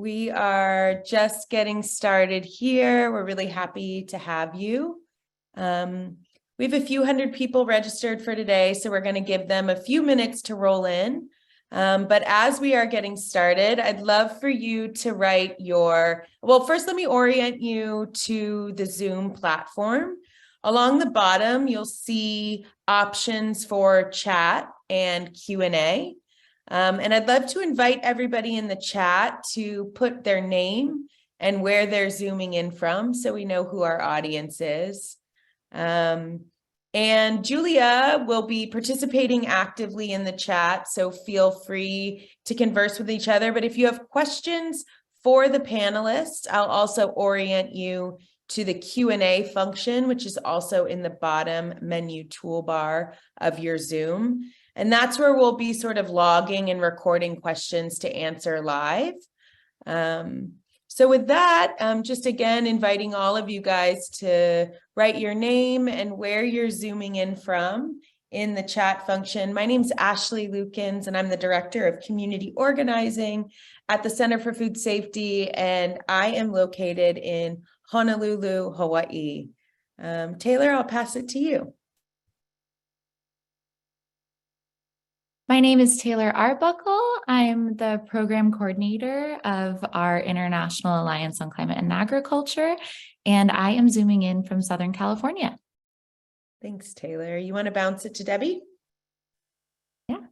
We are just getting started here. We're really happy to have you. We have a few hundred people registered for today, so we're going to give them a few minutes to roll in. But as we are getting started, I'd love for you to write first let me orient you to the Zoom platform. Along the bottom, you'll see options for chat and Q&A. And I'd love to invite everybody in the chat to put their name and where they're zooming in from so we know who our audience is. And Julia will be participating actively in the chat, so feel free to converse with each other. But if you have questions for the panelists, I'll also orient you to the Q&A function, which is also in the bottom menu toolbar of your Zoom. And that's where we'll be sort of logging and recording questions to answer live. So with that, just again, inviting all of you guys to write your name and where you're zooming in from in the chat function. My name's Ashley Lukens, and I'm the Director of Community Organizing at the Center for Food Safety, and I am located in Honolulu, Hawaii. Taylor, I'll pass it to you. My name is Taylor Arbuckle. I'm the program coordinator of our International Alliance on Climate and Agriculture, and I am zooming in from Southern California. Thanks, Taylor. You want to bounce it to Debbie? Yeah,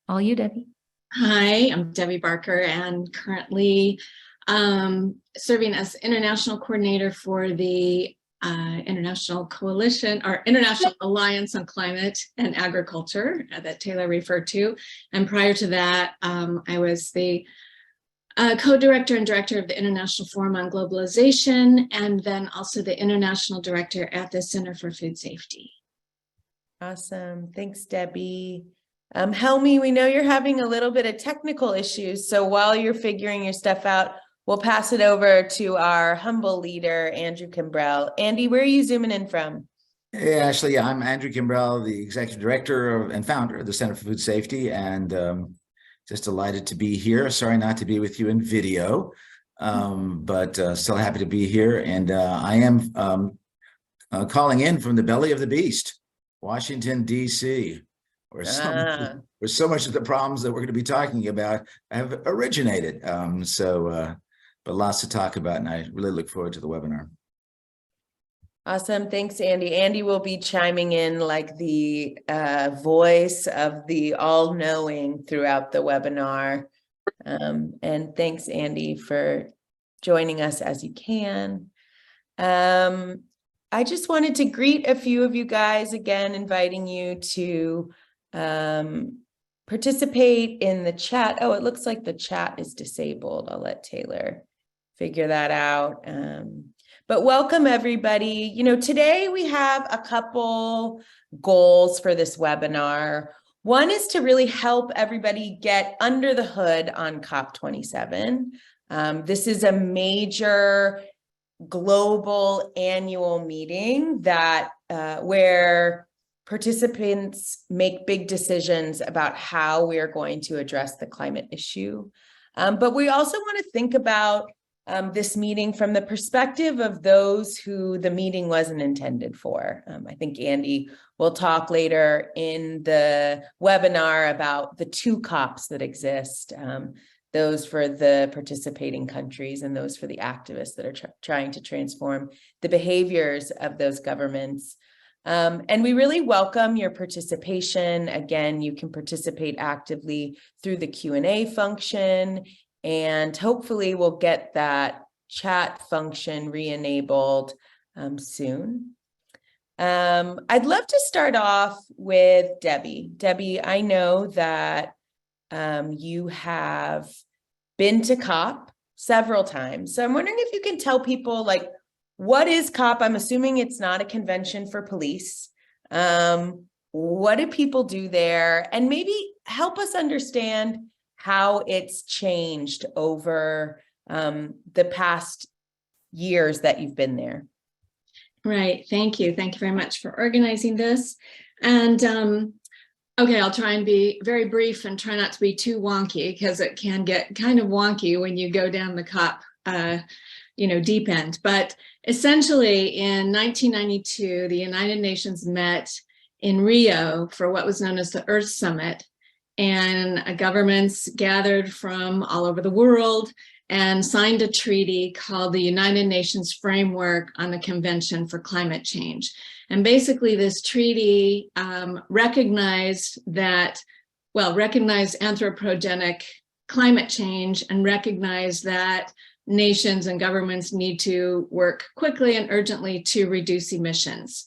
all you, Debbie. Hi, I'm Debbie Barker, and currently serving as International Coordinator for the International Coalition or International Alliance on Climate and Agriculture that Taylor referred to. And prior to that, I was the co-director and director of the International Forum on Globalization, and then also the international director at the Center for Food Safety. Awesome. Thanks, Debbie. Helmy, we know you're having a little bit of technical issues, so while you're figuring your stuff out, we'll pass it over to our humble leader, Andrew Kimbrell. Andy, where are you zooming in from? Hey, Ashley, I'm Andrew Kimbrell, the executive director and founder of the Center for Food Safety, and just delighted to be here. Sorry not to be with you in video, but still happy to be here. And I am calling in from the belly of the beast, Washington, D.C., where so much of the problems that we're going to be talking about have originated. But lots to talk about, and I really look forward to the webinar. Awesome. Thanks, Andy. Andy will be chiming in like the voice of the all-knowing throughout the webinar. And thanks, Andy, for joining us as you can. I just wanted to greet a few of you guys again, inviting you to participate in the chat. Oh, it looks like the chat is disabled. I'll let Taylor figure that out. But welcome, everybody. You know, today we have a couple goals for this webinar. One is to really help everybody get under the hood on COP27. This is a major global annual meeting that where participants make big decisions about how we are going to address the climate issue. But we also want to think about this meeting from the perspective of those who the meeting wasn't intended for. I think Andy will talk later in the webinar about the two COPs that exist, those for the participating countries and those for the activists that are trying to transform the behaviors of those governments. And we really welcome your participation. Again, you can participate actively through the Q&A function, and hopefully we'll get that chat function re-enabled soon. I'd love to start off with Debbie. Debbie, I know that you have been to COP several times. So I'm wondering if you can tell people, like, what is COP? I'm assuming it's not a convention for police. What do people do there? And maybe help us understand how it's changed over the past years that you've been there. Right. Thank you. Thank you very much for organizing this. And Okay, I'll try and be very brief and try not to be too wonky, because it can get kind of wonky when you go down the COP, deep end. But essentially, in 1992, the United Nations met in Rio for what was known as the Earth Summit, and governments gathered from all over the world and signed a treaty called the United Nations Framework on the Convention for Climate Change. And basically this treaty recognized anthropogenic climate change and recognized that nations and governments need to work quickly and urgently to reduce emissions.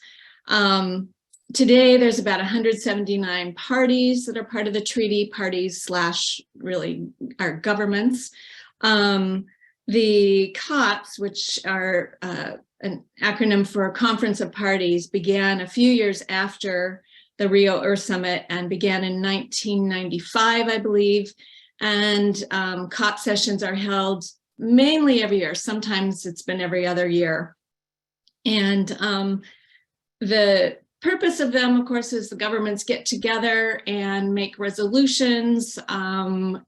Today, there's about 179 parties that are part of the treaty, parties / really our governments. The COPs, which are an acronym for Conference of Parties, began a few years after the Rio Earth Summit and began in 1995, I believe. And COP sessions are held mainly every year. Sometimes it's been every other year. And the purpose of them, of course, is the governments get together and make resolutions on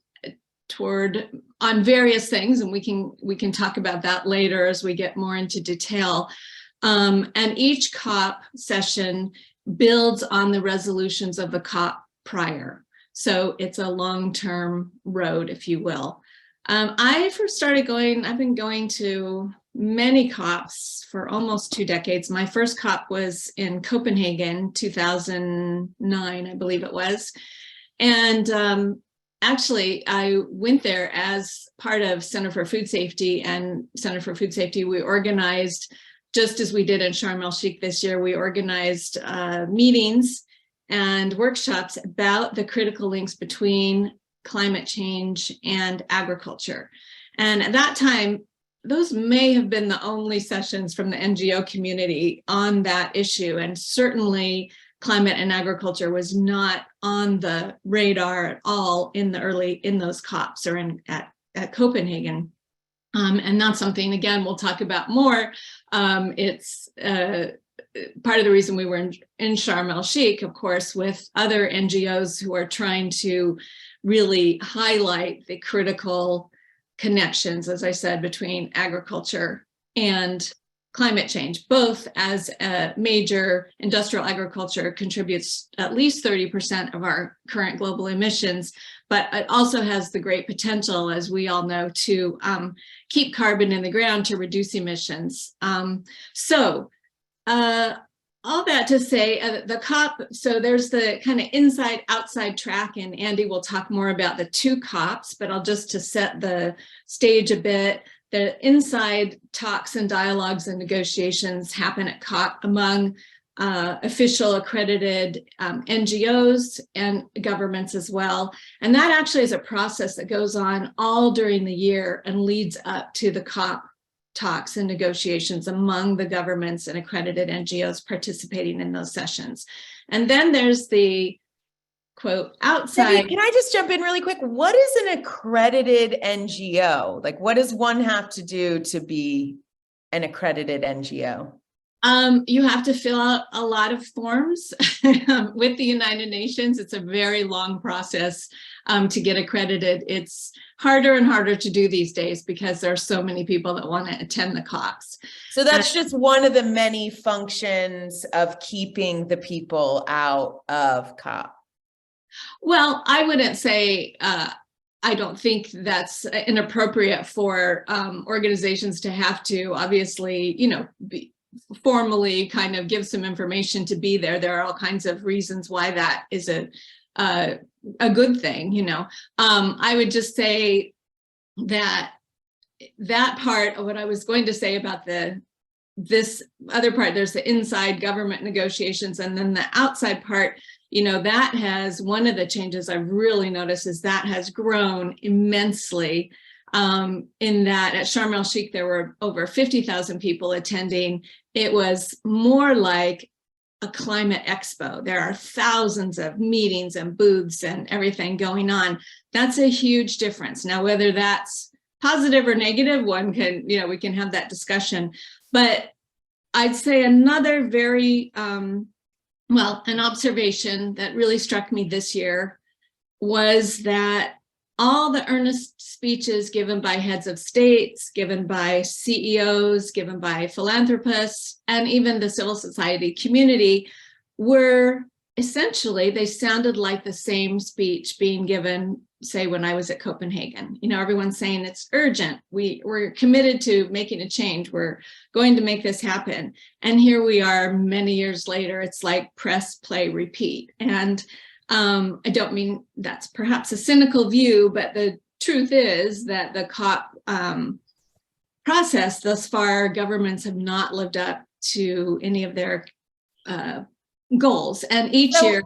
various things, and we can talk about that later as we get more into detail. And each COP session builds on the resolutions of the COP prior. So it's a long-term road, if you will. I first started going, I've been going to many COPs for almost 2 decades. My first COP was in Copenhagen, 2009, I believe it was. And actually, I went there as part of Center for Food Safety, and Center for Food Safety, we organized, just as we did in Sharm-el Sheikh this year, we organized meetings and workshops about the critical links between climate change and agriculture. And at that time, those may have been the only sessions from the NGO community on that issue. And certainly climate and agriculture was not on the radar at all in those COPs or at Copenhagen. And that's something, again, we'll talk about more. It's part of the reason we were in Sharm-el Sheikh, of course, with other NGOs who are trying to really highlight the critical connections, as I said, between agriculture and climate change, both as a major industrial agriculture contributes at least 30% of our current global emissions, but it also has the great potential, as we all know, to keep carbon in the ground to reduce emissions. All that to say, the COP, so there's the kind of inside outside track, and Andy will talk more about the 2 COPs, but I'll just to set the stage a bit. The inside talks and dialogues and negotiations happen at COP among official accredited NGOs and governments as well. And that actually is a process that goes on all during the year and leads up to the COP talks and negotiations among the governments and accredited NGOs participating in those sessions. And then there's the quote outside. Debbie, can I just jump in really quick? What is an accredited NGO? Like, what does one have to do to be an accredited NGO? You have to fill out a lot of forms with the United Nations. It's a very long process to get accredited. It's harder and harder to do these days because there are so many people that want to attend the COPs. So that's just one of the many functions of keeping the people out of COP. Well, I wouldn't say, I don't think that's inappropriate for organizations to have to obviously, formally kind of give some information to be there. There are all kinds of reasons why that is a good thing, I would just say that part of what I was going to say about this other part, there's the inside government negotiations, and then the outside part, that has, one of the changes I've really noticed is that has grown immensely. In that at Sharm-el Sheikh, there were over 50,000 people attending. It was more like a climate expo. There are thousands of meetings and booths and everything going on. That's a huge difference. Now, whether that's positive or negative, one can, we can have that discussion. But I'd say another very well, an observation that really struck me this year was that all the earnest speeches given by heads of states, given by CEOs, given by philanthropists, and even the civil society community were essentially, they sounded like the same speech being given, say, when I was at Copenhagen. You know, everyone's saying it's urgent. We're committed to making a change. We're going to make this happen. And here we are many years later. It's like press, play, repeat. And I don't mean that's perhaps a cynical view, but the truth is that the COP process thus far, governments have not lived up to any of their goals. And each year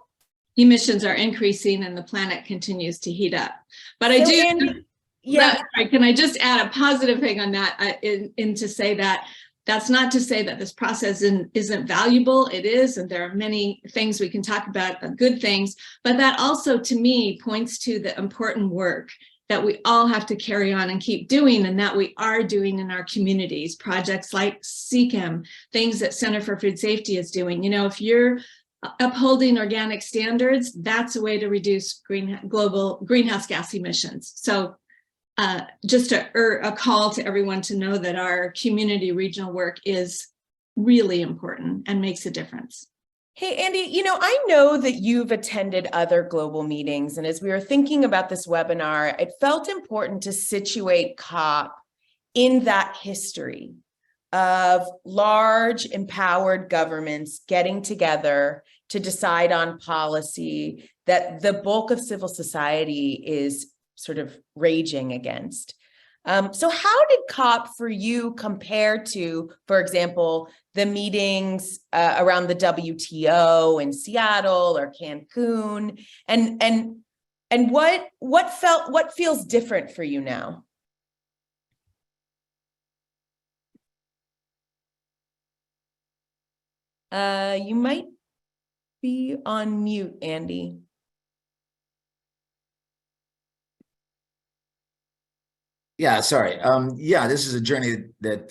emissions are increasing and the planet continues to heat up. But I do, Andy, yeah. Can I just add a positive thing on that in to say that that's not to say that this process isn't valuable. It is, and there are many things we can talk about, good things, but that also to me points to the important work that we all have to carry on and keep doing, and that we are doing in our communities, projects like SEKEM, things that Center for Food Safety is doing. You know, if you're upholding organic standards, that's a way to reduce global greenhouse gas emissions. So just a call to everyone to know that our community regional work is really important and makes a difference. Hey, Andy, you know, I know that you've attended other global meetings, and as we were thinking about this webinar, it felt important to situate COP in that history of large empowered governments getting together to decide on policy that the bulk of civil society is sort of raging against. So how did COP for you compare to, for example, the meetings around the WTO in Seattle or Cancun, and what feels different for you now? You might be on mute, Andy. Yeah, sorry. Yeah, this is a journey that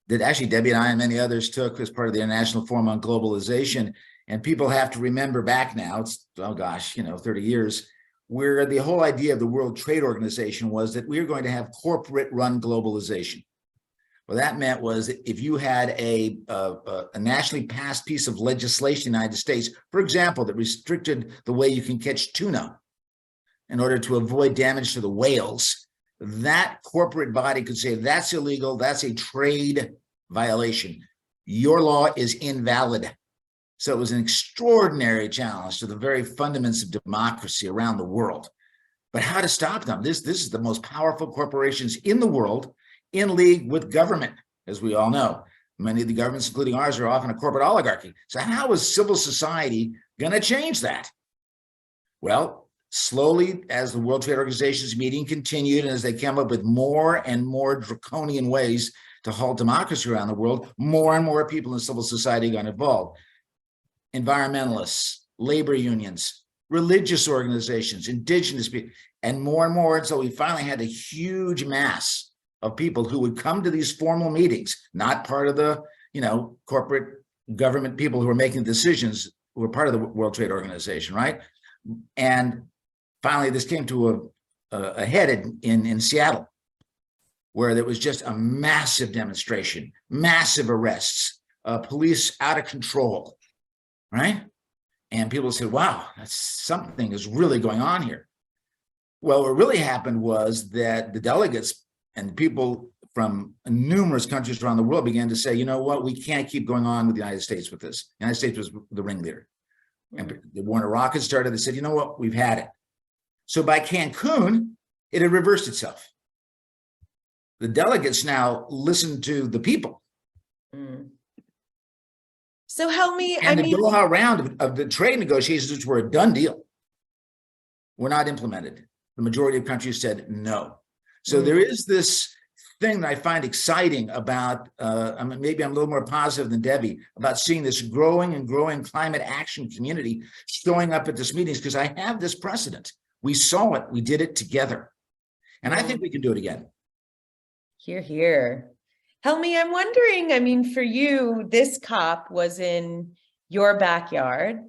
that actually Debbie and I and many others took as part of the International Forum on Globalization. And people have to remember back now, it's, oh gosh, 30 years, where the whole idea of the World Trade Organization was that we were going to have corporate run globalization. What that meant was that if you had a nationally passed piece of legislation in the United States, for example, that restricted the way you can catch tuna in order to avoid damage to the whales, that corporate body could say, that's illegal, that's a trade violation. Your law is invalid. So it was an extraordinary challenge to the very fundaments of democracy around the world. But how to stop them? This is the most powerful corporations in the world, in league with government, as we all know. Many of the governments, including ours, are often a corporate oligarchy. So how is civil society going to change that? Well, slowly, as the World Trade Organization's meeting continued, and as they came up with more and more draconian ways to halt democracy around the world, more and more people in civil society got involved. Environmentalists, labor unions, religious organizations, indigenous people, and more. And so we finally had a huge mass of people who would come to these formal meetings, not part of the, corporate government people who were making decisions, who were part of the World Trade Organization, right? And finally, this came to a head in Seattle, where there was just a massive demonstration, massive arrests, police out of control, right? And people said, wow, something is really going on here. Well, what really happened was that the delegates and people from numerous countries around the world began to say, you know what, we can't keep going on with the United States with this. The United States was the ringleader. And the Warner Rockets started, they said, you know what, we've had it. So by Cancun, it had reversed itself. The delegates now listen to the people. So Helmy, and the Doha round of the trade negotiations, which were a done deal, were not implemented. The majority of countries said no. So there is this thing that I find exciting about, maybe I'm a little more positive than Debbie, about seeing this growing and growing climate action community showing up at this meetings, because I have this precedent. We saw it, we did it together. And I think we can do it again. Hear, hear. Helmy, I'm wondering, for you, this COP was in your backyard.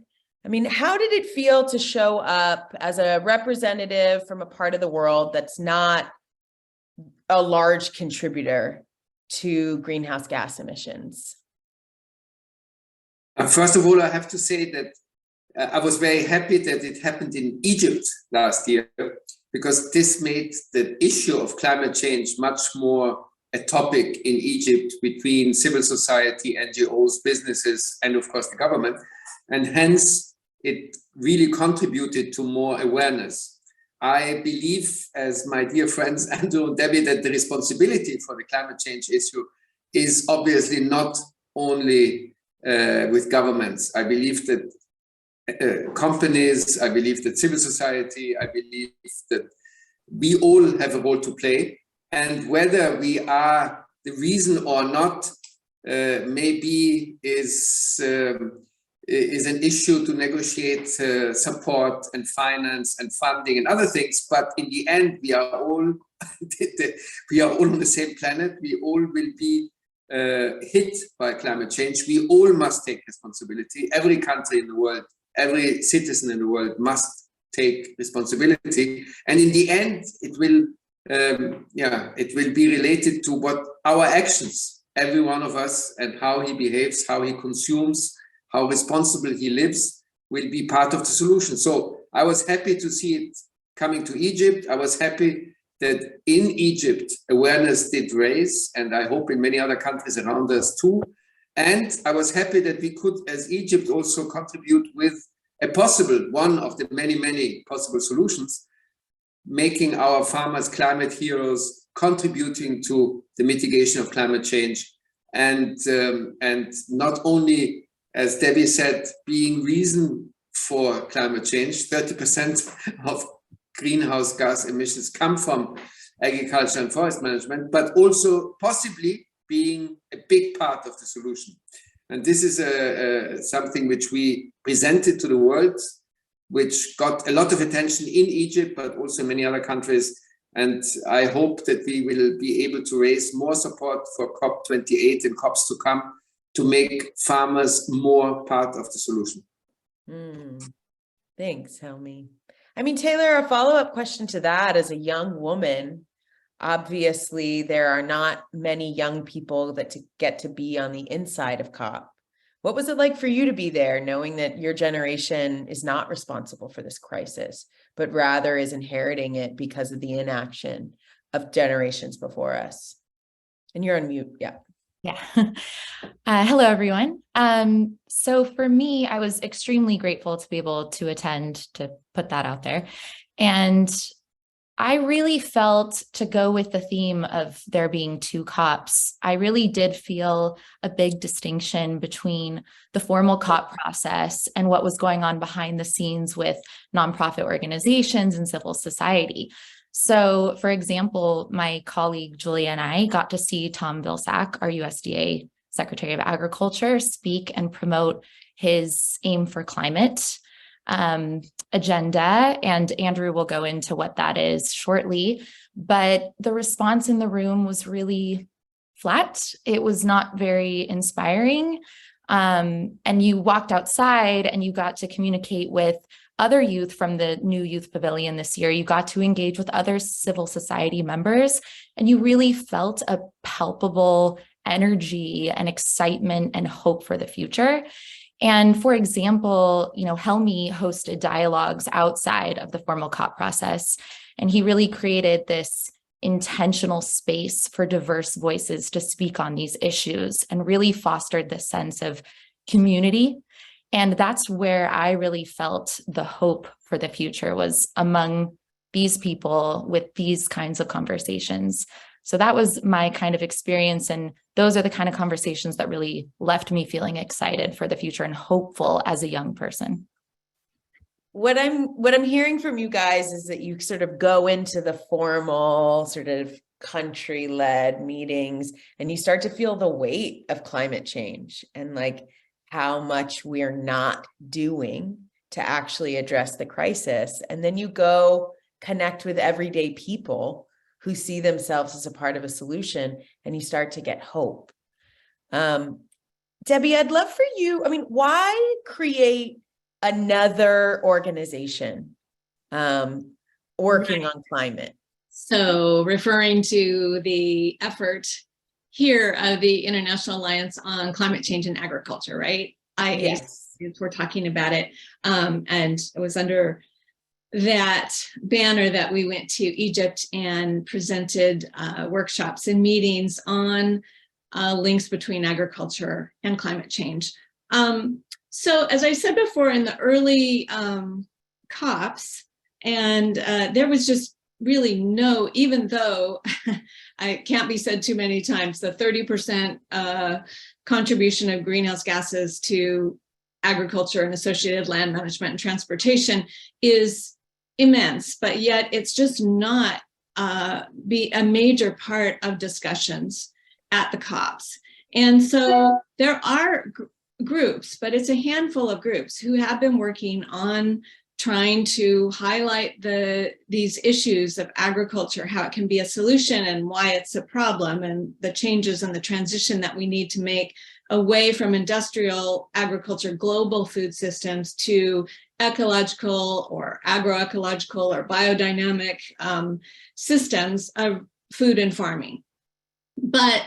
I mean, how did it feel to show up as a representative from a part of the world that's not a large contributor to greenhouse gas emissions? First of all, I have to say that I was very happy that it happened in Egypt last year, because this made the issue of climate change much more a topic in Egypt between civil society, NGOs, businesses, and of course the government. And hence, it really contributed to more awareness. I believe, as my dear friends Andrew and Debbie, that the responsibility for the climate change issue is obviously not only with governments. I believe that companies, I believe that civil society, I believe that we all have a role to play. And whether we are the reason or not, maybe is an issue to negotiate support and finance and funding and other things. But in the end, we are all we are all on the same planet. We all will be hit by climate change. We all must take responsibility. Every country in the world, every citizen in the world must take responsibility. And in the end, it will be related to what our actions, every one of us, and how he behaves, how he consumes, how responsible he lives, will be part of the solution. So I was happy to see it coming to Egypt. I was happy that in Egypt, awareness did raise, and I hope in many other countries around us too. And I was happy that we could, as Egypt, also contribute with a possible, one of the many, many possible solutions, making our farmers climate heroes, contributing to the mitigation of climate change, and not only, as Debbie said, being reason for climate change. 30% of greenhouse gas emissions come from agriculture and forest management, but also possibly being a big part of the solution. And this is something which we presented to the world, which got a lot of attention in Egypt, but also in many other countries. And I hope that we will be able to raise more support for COP28 and COPs to come to make farmers more part of the solution. Thanks, Helmy. I mean, Taylor, a follow-up question to that: as a young woman, obviously there are not many young people that get to be on the inside of COP. What was it like for you to be there, knowing that your generation is not responsible for this crisis, but rather is inheriting it because of the inaction of generations before us? And you're on mute. Yeah. Yeah. Hello, everyone. So for me, I was extremely grateful to be able to attend, to put that out there. And I really felt, to go with the theme of there being two COPs, I really did feel a big distinction between the formal COP process and what was going on behind the scenes with nonprofit organizations and civil society. So, for example, my colleague Julia and I got to see Tom Vilsack, our USDA Secretary of Agriculture, speak and promote his Aim for Climate agenda, and Andrew will go into what that is shortly. But the response in the room was really flat. It was not very inspiring. And you walked outside and you got to communicate with other youth from the new youth pavilion this year. You got to engage with other civil society members, and you really felt a palpable energy and excitement and hope for the future. And for example, Helmy hosted dialogues outside of the formal COP process, and he really created this intentional space for diverse voices to speak on these issues and really fostered this sense of community. And that's where I really felt the hope for the future, was among these people with these kinds of conversations. So that was my kind of experience. And those are the kind of conversations that really left me feeling excited for the future and hopeful as a young person. What I'm hearing from you guys is that you sort of go into the formal sort of country-led meetings and you start to feel the weight of climate change and like how much we're not doing to actually address the crisis. And then you go connect with everyday people who see themselves as a part of a solution, and you start to get hope. Debbie, I'd love for you, I mean, why create another organization working on climate? So referring to the effort here of the International Alliance on Climate Change and Agriculture, right? Yes. We're talking about it. And it was under that banner that we went to Egypt and presented workshops and meetings on links between agriculture and climate change. So as I said before, in the early COPs, and there was just really no, even though it can't be said too many times, the 30% contribution of greenhouse gases to agriculture and associated land management and transportation is immense, but yet it's just not be a major part of discussions at the COPs. And so there are groups, but it's a handful of groups who have been working on trying to highlight these issues of agriculture, how it can be a solution and why it's a problem, and the changes and the transition that we need to make away from industrial agriculture, global food systems, to ecological or agroecological or biodynamic systems of food and farming. But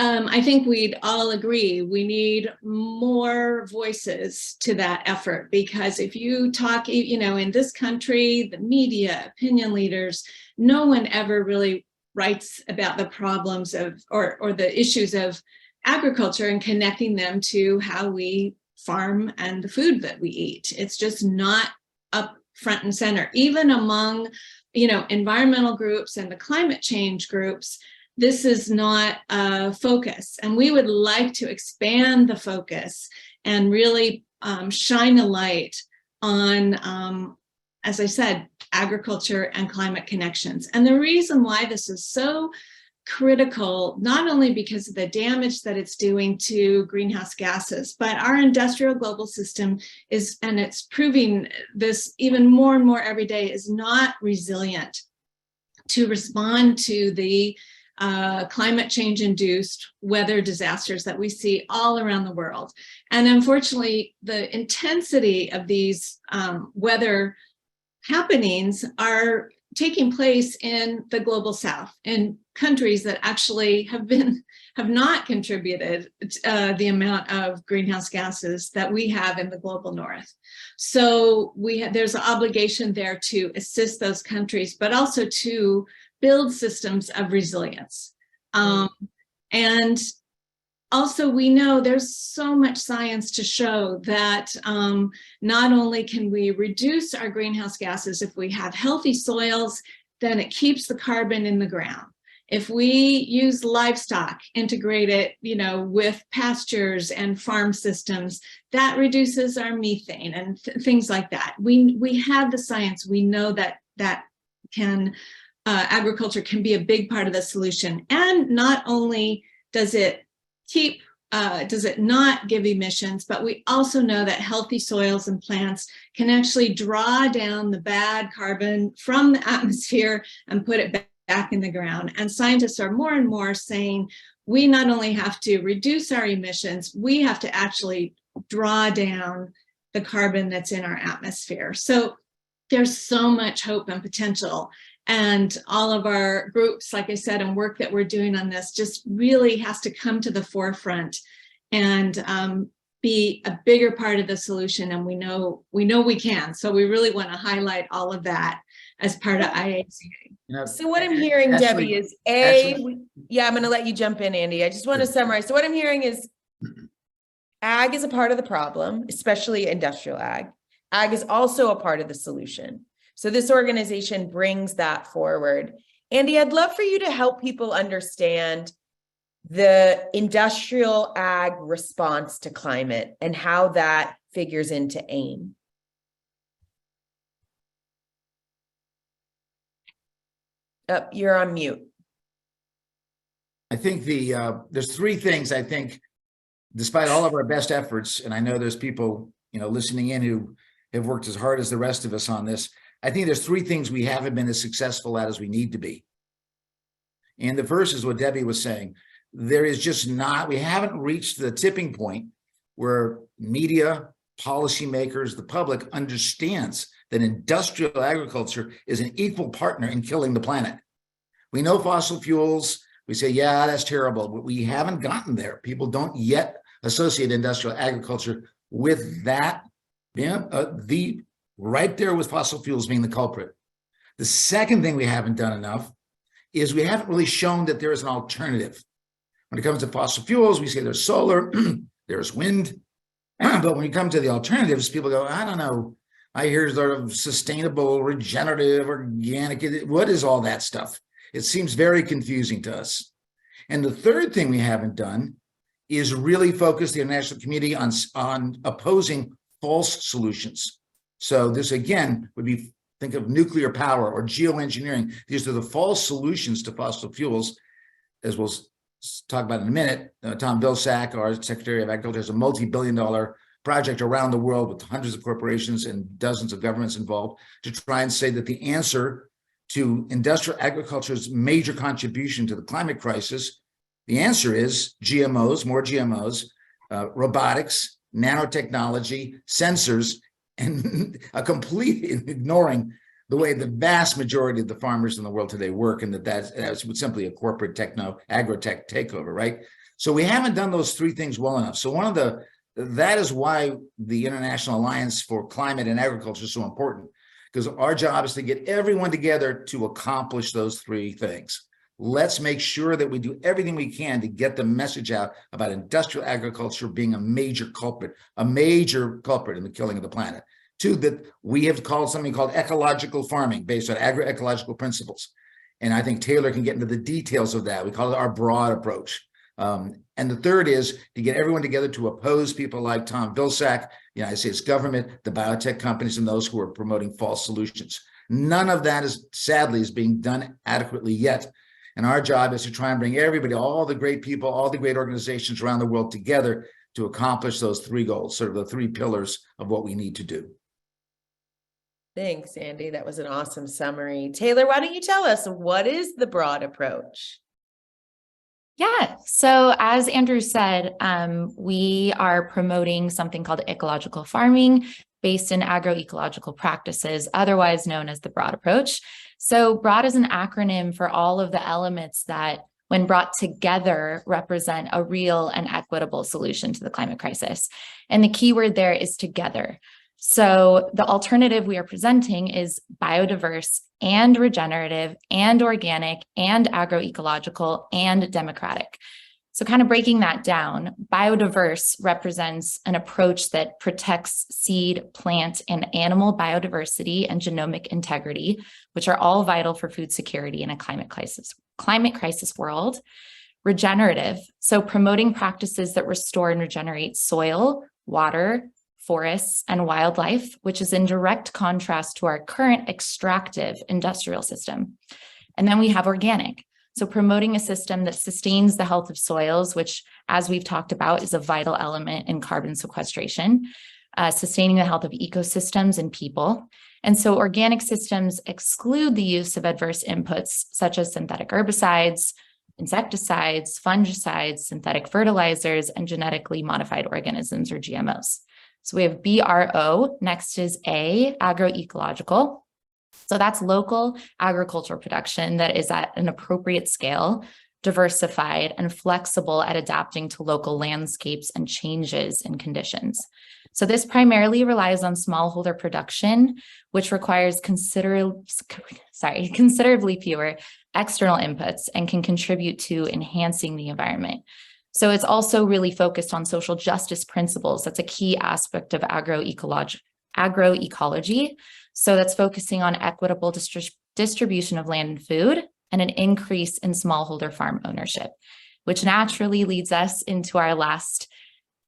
I think we'd all agree we need more voices to that effort, because if you talk, in this country, the media, opinion leaders, no one ever really writes about the problems of or the issues of agriculture and connecting them to how we farm and the food that we eat. It's just not up front and center, even among, environmental groups and the climate change groups. This is not a focus, and we would like to expand the focus and really shine a light on, as I said, agriculture and climate connections. And the reason why this is so critical, not only because of the damage that it's doing to greenhouse gases, but our industrial global system is, and it's proving this even more and more every day, is not resilient to respond to the climate change induced weather disasters that we see all around the world. And unfortunately, the intensity of these weather happenings are taking place in the global south, in countries that actually have not contributed the amount of greenhouse gases that we have in the global north. So there's an obligation there to assist those countries, but also to build systems of resilience. And also, we know there's so much science to show that not only can we reduce our greenhouse gases if we have healthy soils, then it keeps the carbon in the ground. If we use livestock, integrate it, with pastures and farm systems, that reduces our methane and things like that. We have the science. We know that can agriculture can be a big part of the solution. And not only does it not give emissions, but we also know that healthy soils and plants can actually draw down the bad carbon from the atmosphere and put it back in the ground. And scientists are more and more saying, we not only have to reduce our emissions, we have to actually draw down the carbon that's in our atmosphere. So there's so much hope and potential. And all of our groups, like I said, and work that we're doing on this just really has to come to the forefront and be a bigger part of the solution. And we know we can. So we really want to highlight all of that as part of IACA. So what I'm hearing, Debbie, is I'm going to let you jump in, Andy. I just want to summarize. So what I'm hearing is ag is a part of the problem, especially industrial ag. Ag is also a part of the solution. So this organization brings that forward. Andy, I'd love for you to help people understand the industrial ag response to climate and how that figures into AIM. You're on mute. I think there's three things, I think, despite all of our best efforts, and I know there's people, listening in who have worked as hard as the rest of us on this. I think there's three things we haven't been as successful at as we need to be. And the first is what Debbie was saying. there is just not, we haven't reached the tipping point where media, policymakers, the public understands that industrial agriculture is an equal partner in killing the planet. We know fossil fuels, we say, yeah, that's terrible, but we haven't gotten there. People don't yet associate industrial agriculture with that, right there with fossil fuels being the culprit. The second thing we haven't done enough is we haven't really shown that there is an alternative. When it comes to fossil fuels, we say there's solar, there's wind, but when you come to the alternatives, people go, I don't know, I hear sort of sustainable, regenerative, organic, what is all that stuff? It seems very confusing to us. And the third thing we haven't done is really focus the international community on opposing false solutions. So this, again, would be, think of nuclear power or geoengineering. These are the false solutions to fossil fuels, as we'll talk about in a minute. Tom Vilsack, our Secretary of Agriculture, has a multi-billion-dollar project around the world with hundreds of corporations and dozens of governments involved to try and say that the answer to industrial agriculture's major contribution to the climate crisis, the answer is GMOs, more GMOs, robotics, nanotechnology, sensors, and a complete ignoring the way the vast majority of the farmers in the world today work, and that's simply a corporate agro-tech takeover, right? So we haven't done those three things well enough. So that is why the International Alliance for Climate and Agriculture is so important, because our job is to get everyone together to accomplish those three things. Let's make sure that we do everything we can to get the message out about industrial agriculture being a major culprit in the killing of the planet. Two, that we have called something called ecological farming based on agroecological principles. And I think Taylor can get into the details of that. We call it our broad approach. And the third is to get everyone together to oppose people like Tom Vilsack, the United States government, the biotech companies, and those who are promoting false solutions. None of that sadly is being done adequately yet. And our job is to try and bring everybody, all the great people, all the great organizations around the world together to accomplish those three goals, sort of the three pillars of what we need to do. Thanks, Andy. That was an awesome summary. Taylor, why don't you tell us, what is the broad approach? Yeah, so as Andrew said, we are promoting something called ecological farming based in agroecological practices, otherwise known as the broad approach. So broad is an acronym for all of the elements that, when brought together, represent a real and equitable solution to the climate crisis. And the key word there is together. So the alternative we are presenting is biodiverse and regenerative and organic and agroecological and democratic. So kind of breaking that down, biodiverse represents an approach that protects seed, plant, and animal biodiversity and genomic integrity, which are all vital for food security in a climate crisis world. Regenerative, so promoting practices that restore and regenerate soil, water, forests, and wildlife, which is in direct contrast to our current extractive industrial system. And then we have organic, so promoting a system that sustains the health of soils, which, as we've talked about, is a vital element in carbon sequestration, sustaining the health of ecosystems and people. And so organic systems exclude the use of adverse inputs such as synthetic herbicides, insecticides, fungicides, synthetic fertilizers, and genetically modified organisms, or GMOs. So we have BRO, next is A, agroecological. So that's local agricultural production that is at an appropriate scale, diversified, and flexible at adapting to local landscapes and changes in conditions. So this primarily relies on smallholder production, which requires considerably fewer external inputs and can contribute to enhancing the environment. So it's also really focused on social justice principles. That's a key aspect of agroecology. So that's focusing on equitable distribution of land and food and an increase in smallholder farm ownership, which naturally leads us into our last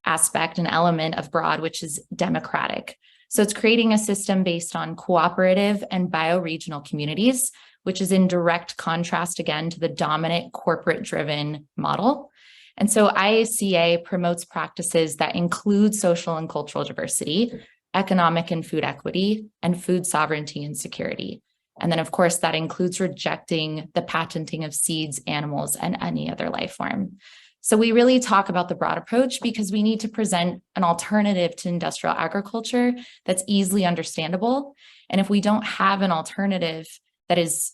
aspect and element of broad, which is democratic. So it's creating a system based on cooperative and bioregional communities, which is in direct contrast again to the dominant corporate-driven model. And so IACA promotes practices that include social and cultural diversity, economic and food equity, and food sovereignty and security. And then, of course, that includes rejecting the patenting of seeds, animals, and any other life form. So we really talk about the broad approach because we need to present an alternative to industrial agriculture that's easily understandable. And if we don't have an alternative that is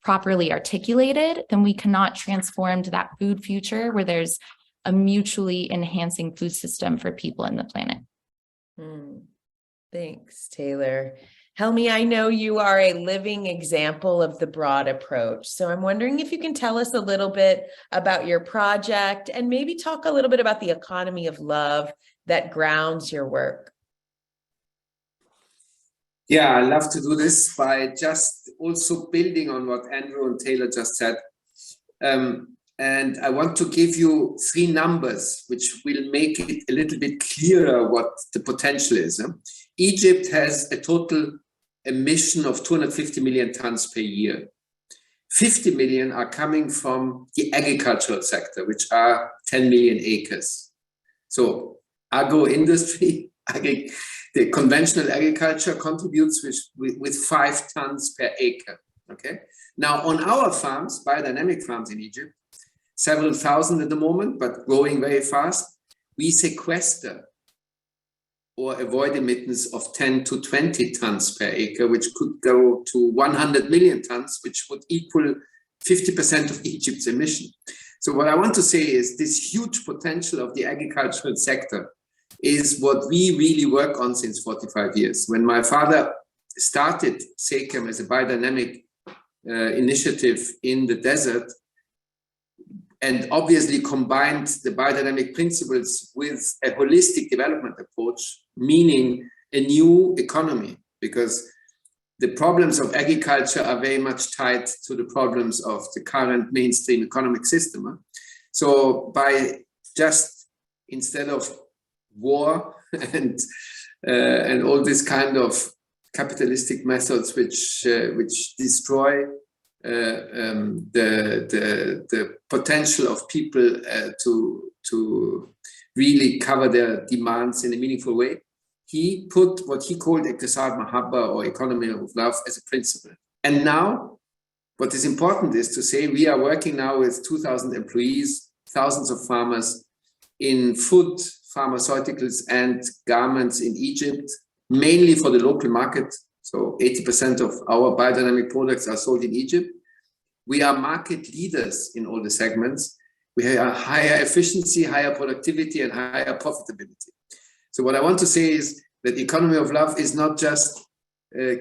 properly articulated, then we cannot transform to that food future where there's a mutually enhancing food system for people and the planet. Thanks, Taylor. Helmy, I know you are a living example of the broad approach. So I'm wondering if you can tell us a little bit about your project and maybe talk a little bit about the economy of love that grounds your work. Yeah, I love to do this by just also building on what Andrew and Taylor just said. And I want to give you 3 numbers, which will make it a little bit clearer what the potential is. Egypt has a total emission of 250 million tons per year. 50 million are coming from the agricultural sector, which are 10 million acres. So agro-industry, the conventional agriculture contributes with 5 tons per acre. Okay. Now on our farms, biodynamic farms in Egypt, several thousand at the moment, but growing very fast, we sequester or avoid emittance of 10 to 20 tons per acre, which could go to 100 million tons, which would equal 50% of Egypt's emission. So what I want to say is this huge potential of the agricultural sector is what we really work on since 45 years. When my father started SEKEM as a biodynamic initiative in the desert, and obviously combined the biodynamic principles with a holistic development approach, meaning a new economy, because the problems of agriculture are very much tied to the problems of the current mainstream economic system. So by just, instead of war and all this kind of capitalistic methods which destroy the potential of people to really cover their demands in a meaningful way, he put what he called Iqtisad Mahabba, or economy of love, as a principle. And now, what is important is to say we are working now with 2,000 employees, thousands of farmers in food, pharmaceuticals, and garments in Egypt, mainly for the local market. So 80% of our biodynamic products are sold in Egypt. We are market leaders in all the segments. We have higher efficiency, higher productivity, and higher profitability. So what I want to say is that economy of love is not just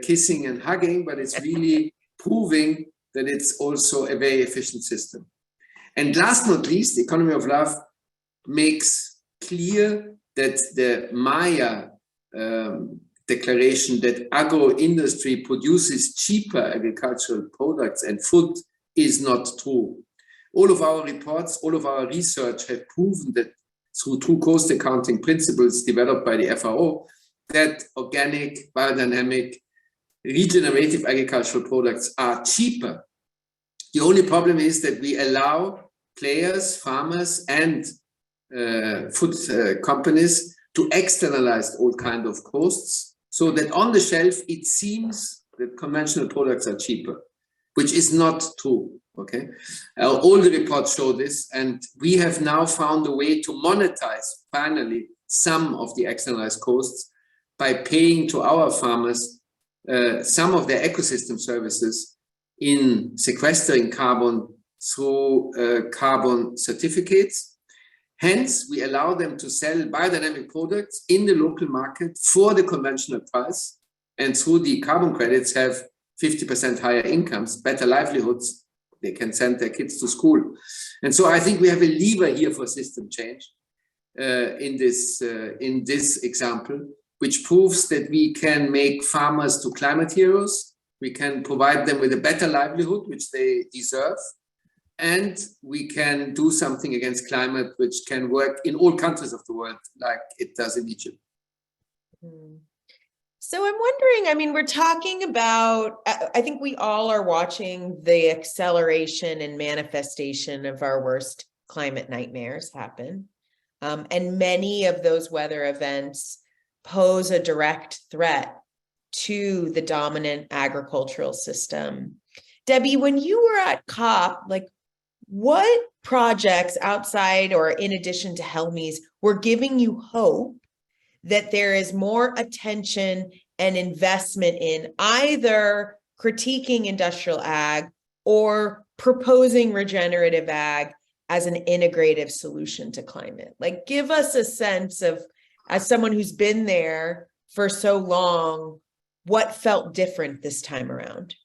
kissing and hugging, but it's really proving that it's also a very efficient system. And last but not least, the economy of love makes clear that the Maya declaration that agro-industry produces cheaper agricultural products and food is not true. All of our reports, all of our research have proven that through true cost accounting principles developed by the FAO, that organic, biodynamic, regenerative agricultural products are cheaper. The only problem is that we allow players, farmers, and food companies to externalize all kinds of costs, so that on the shelf it seems that conventional products are cheaper, which is not true. Okay, all the reports show this, and we have now found a way to monetize finally some of the externalized costs by paying to our farmers some of their ecosystem services in sequestering carbon through carbon certificates. Hence, we allow them to sell biodynamic products in the local market for the conventional price, and through the carbon credits have 50% higher incomes, better livelihoods. They can send their kids to school. And so I think we have a lever here for system change in this example, which proves that we can make farmers to climate heroes. We can provide them with a better livelihood, which they deserve. And we can do something against climate, which can work in all countries of the world, like it does in Egypt. So I'm wondering, I mean, we're talking about, I think we all are watching the acceleration and manifestation of our worst climate nightmares happen. And many of those weather events pose a direct threat to the dominant agricultural system. Debbie, when you were at COP, like what projects outside or in addition to Helmy's were giving you hope that there is more attention and investment in either critiquing industrial ag or proposing regenerative ag as an integrative solution to climate? Like, give us a sense of, as someone who's been there for so long, what felt different this time around?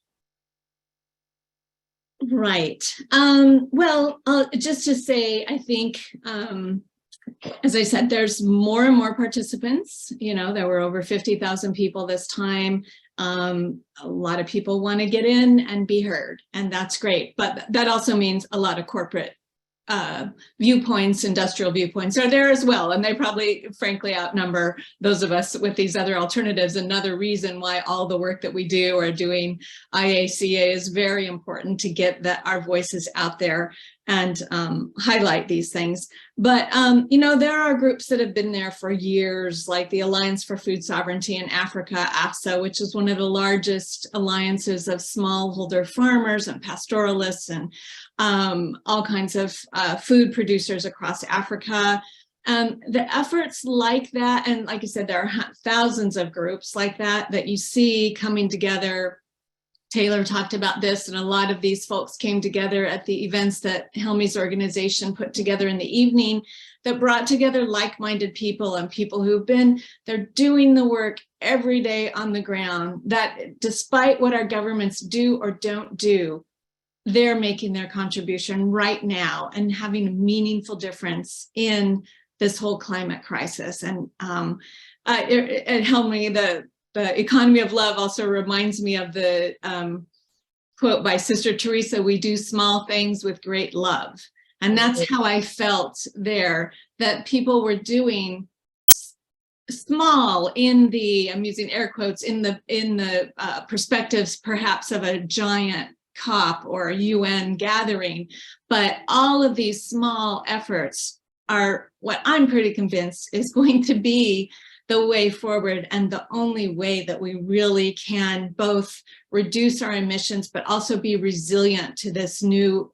Right. Well, just to say, I think, as I said, there's more and more participants. You know, there were over 50,000 people this time. A lot of people want to get in and be heard, and that's great. But that also means a lot of corporate viewpoints, industrial viewpoints are there as well. And they probably, frankly, outnumber those of us with these other alternatives. Another reason why all the work that we do or doing IACA is very important, to get our voices out there and highlight these things. But, you know, there are groups that have been there for years, like the Alliance for Food Sovereignty in Africa, AFSA, which is one of the largest alliances of smallholder farmers and pastoralists and all kinds of food producers across Africa. The efforts like that, and like I said, there are thousands of groups like that you see coming together. Taylor talked about this, and a lot of these folks came together at the events that Helmy's organization put together in the evening, that brought together like-minded people and people they're doing the work every day on the ground, that despite what our governments do or don't do, they're making their contribution right now and having a meaningful difference in this whole climate crisis. And at Helmy, the economy of love also reminds me of the quote by Sister Teresa, "We do small things with great love." And that's how I felt there, that people were doing small in the, I'm using air quotes, in the perspectives perhaps of a giant COP or a UN gathering. But all of these small efforts are what I'm pretty convinced is going to be the way forward, and the only way that we really can both reduce our emissions, but also be resilient to this new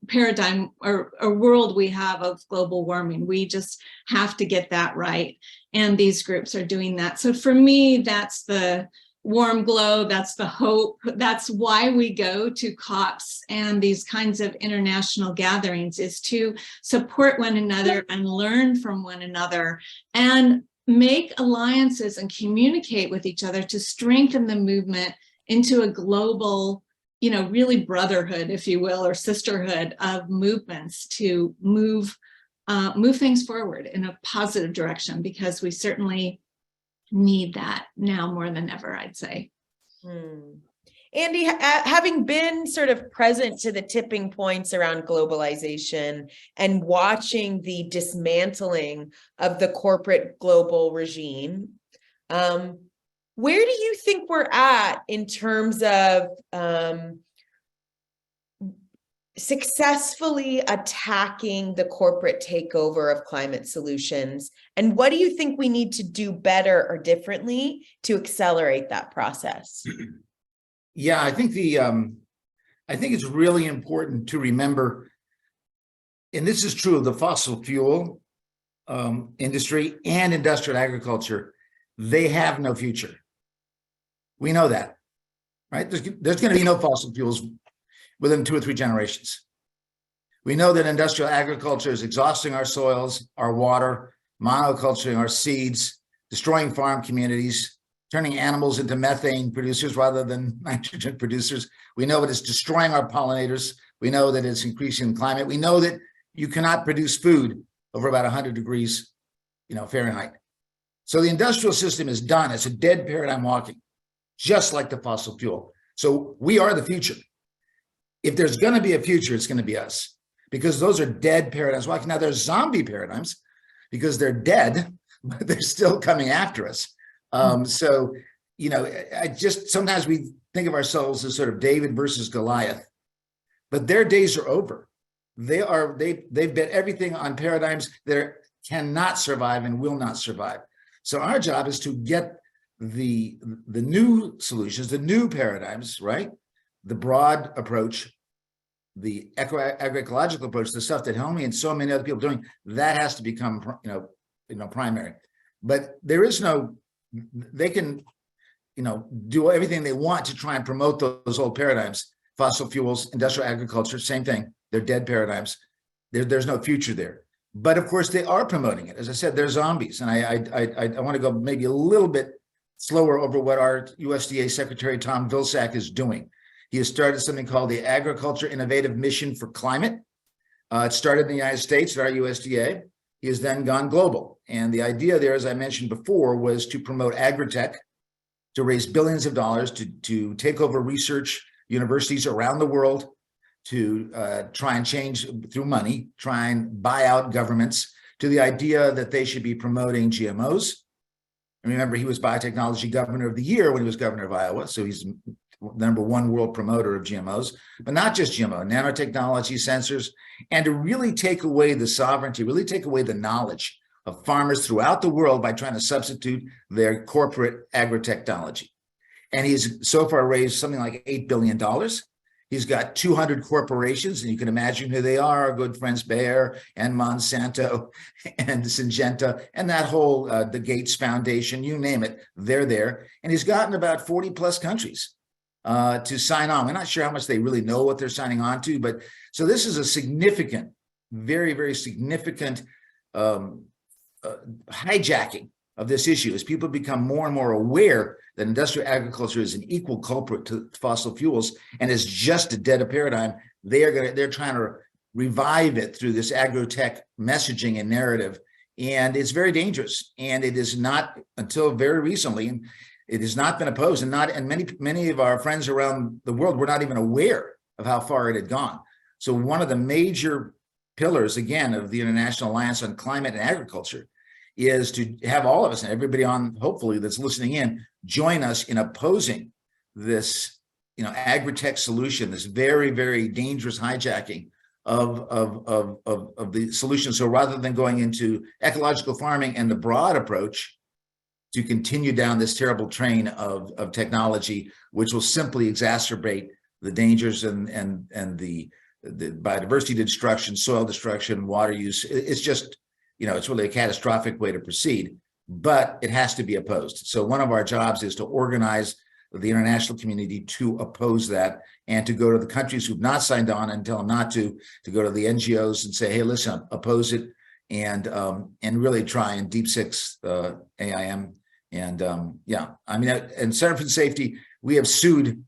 paradigm or world we have of global warming. We just have to get that right. And these groups are doing that. So for me, that's the warm glow, that's the hope. That's why we go to COPs and these kinds of international gatherings, is to support one another and learn from one another and make alliances and communicate with each other to strengthen the movement into a global, you know, really brotherhood, if you will, or sisterhood of movements to move things forward in a positive direction, because we certainly need that now more than ever, I'd say. Andy, having been sort of present to the tipping points around globalization and watching the dismantling of the corporate global regime, where do you think we're at in terms of successfully attacking the corporate takeover of climate solutions? And what do you think we need to do better or differently to accelerate that process? Yeah, I think it's really important to remember, and this is true of the fossil fuel industry and industrial agriculture, they have no future. We know that, right? There's going to be no fossil fuels within 2 or 3 generations. We know that industrial agriculture is exhausting our soils, our water, monoculturing our seeds, destroying farm communities, turning animals into methane producers rather than nitrogen producers. We know that it's destroying our pollinators. We know that it's increasing climate. We know that you cannot produce food over about 100 degrees, Fahrenheit. So the industrial system is done. It's a dead paradigm walking, just like the fossil fuel. So we are the future. If there's going to be a future, it's going to be us, because those are dead paradigms walking. Now there's zombie paradigms because they're dead, but they're still coming after us. So, I just, sometimes we think of ourselves as sort of David versus Goliath, but their days are over. They've bet everything on paradigms that cannot survive and will not survive. So our job is to get the new solutions, the new paradigms, right? The broad approach, the agroecological approach, the stuff that Helmy and so many other people are doing, that has to become, primary. But there is no, they can, do everything they want to try and promote those old paradigms. Fossil fuels, industrial agriculture, same thing. They're dead paradigms. There's no future there. But of course, they are promoting it. As I said, they're zombies. And I want to go maybe a little bit slower over what our USDA Secretary Tom Vilsack is doing. He has started something called the Agriculture Innovative Mission for Climate. It started in the United States at our USDA. He has then gone global. And the idea there, as I mentioned before, was to promote agri-tech, to raise billions of dollars, to take over research universities around the world, to try and change through money, try and buy out governments, to the idea that they should be promoting GMOs. And remember, he was Biotechnology Governor of the Year when he was governor of Iowa, so he's the #1 world promoter of GMOs, but not just GMO, nanotechnology, sensors, and to really take away the sovereignty, really take away the knowledge of farmers throughout the world by trying to substitute their corporate agri-technology. And he's so far raised something like $8 billion. He's got 200 corporations, and you can imagine who they are: our good friends Bayer and Monsanto and Syngenta and that whole, the Gates Foundation, you name it, they're there. And he's gotten about 40 plus countries to sign on. We're not sure how much they really know what they're signing on to, but so this is a significant, very, very significant hijacking of this issue as people become more and more aware that industrial agriculture is an equal culprit to fossil fuels and is just a dead paradigm. They're trying to revive it through this agro-tech messaging and narrative, and it's very dangerous. And it is not, until very recently, it has not been opposed, and many of our friends around the world were not even aware of how far it had gone. So one of the major pillars, again, of the International Alliance on Climate and Agriculture is to have all of us and everybody on, hopefully, that's listening in, join us in opposing this, agri-tech solution, this very, very dangerous hijacking of the solution. So rather than going into ecological farming and the broad approach, to continue down this terrible train of technology, which will simply exacerbate the dangers and the biodiversity destruction, soil destruction, water use. It's just, it's really a catastrophic way to proceed, but it has to be opposed. So one of our jobs is to organize the international community to oppose that, and to go to the countries who've not signed on and tell them not to go to the NGOs and say, hey, listen, oppose it, and really try and deep six AIM. And and Center for Food Safety, we have sued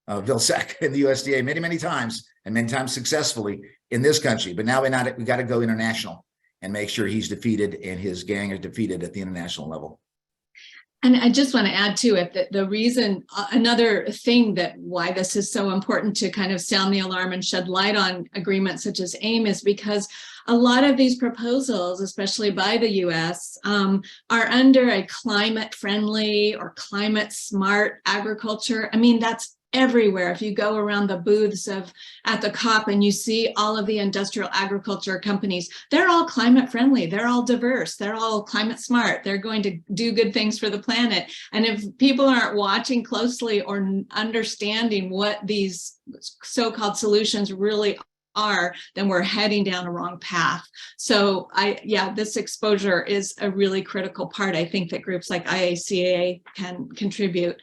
Vilsack and the USDA many times, and many times successfully in this country. But now we got to go international and make sure he's defeated and his gang are defeated at the international level. And I just want to add to it that the reason, another thing that why this is so important to kind of sound the alarm and shed light on agreements such as AIM is because a lot of these proposals, especially by the US, are under a climate friendly or climate smart agriculture. I mean, that's everywhere. If you go around the booths at the COP and you see all of the industrial agriculture companies, they're all climate friendly, they're all diverse, they're all climate smart, they're going to do good things for the planet. And if people aren't watching closely or understanding what these so-called solutions really are, then we're heading down a wrong path. So this exposure is a really critical part. I think that groups like IACA can contribute.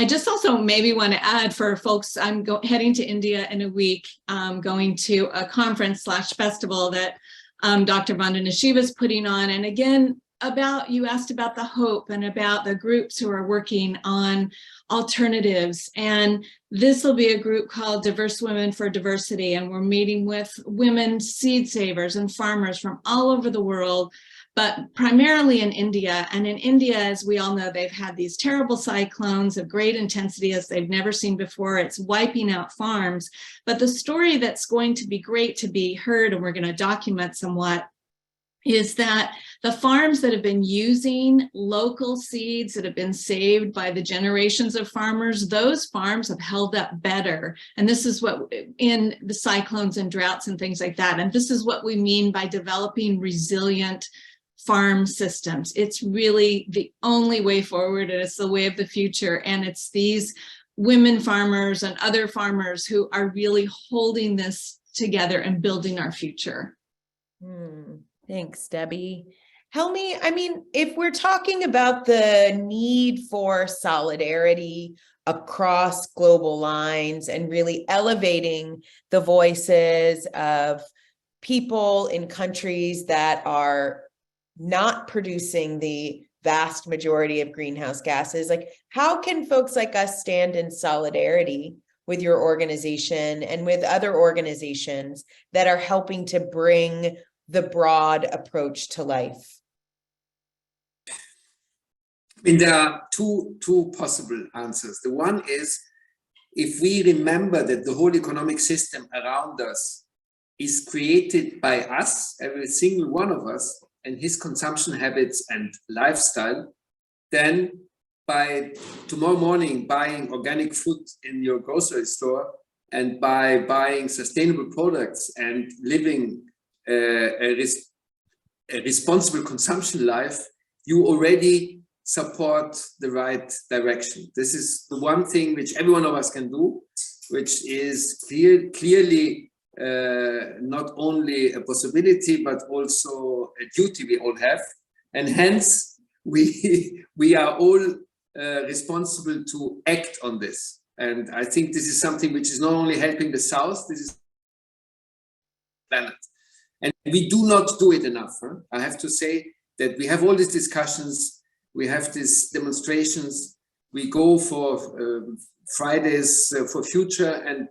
I just also maybe want to add for folks, I'm heading to India in a week, going to a conference / festival that Dr. Vandana Shiva is putting on. And again, you asked about the hope and about the groups who are working on alternatives. And this will be a group called Diverse Women for Diversity. And we're meeting with women seed savers and farmers from all over the world, but primarily in India. And in India, as we all know, they've had these terrible cyclones of great intensity as they've never seen before. It's wiping out farms. But the story that's going to be great to be heard, and we're going to document somewhat, is that the farms that have been using local seeds that have been saved by the generations of farmers, those farms have held up better. And this is what, in the cyclones and droughts and things like that. And this is what we mean by developing resilient farm systems. It's really the only way forward, and it's the way of the future. And it's these women farmers and other farmers who are really holding this together and building our future. Thanks, Debbie. Helmy, I mean, if we're talking about the need for solidarity across global lines and really elevating the voices of people in countries that are not producing the vast majority of greenhouse gases, like how can folks like us stand in solidarity with your organization and with other organizations that are helping to bring the broad approach to life? I mean, there are two possible answers. The one is, if we remember that the whole economic system around us is created by us, every single one of us, and his consumption habits and lifestyle, then by tomorrow morning buying organic food in your grocery store and by buying sustainable products and living a responsible consumption life, you already support the right direction. This is the one thing which every one of us can do, which is clearly not only a possibility, but also a duty we all have. And hence, we are all responsible to act on this. And I think this is something which is not only helping the South, this is the planet. And we do not do it enough. I have to say that we have all these discussions, we have these demonstrations, we go for Fridays for Future and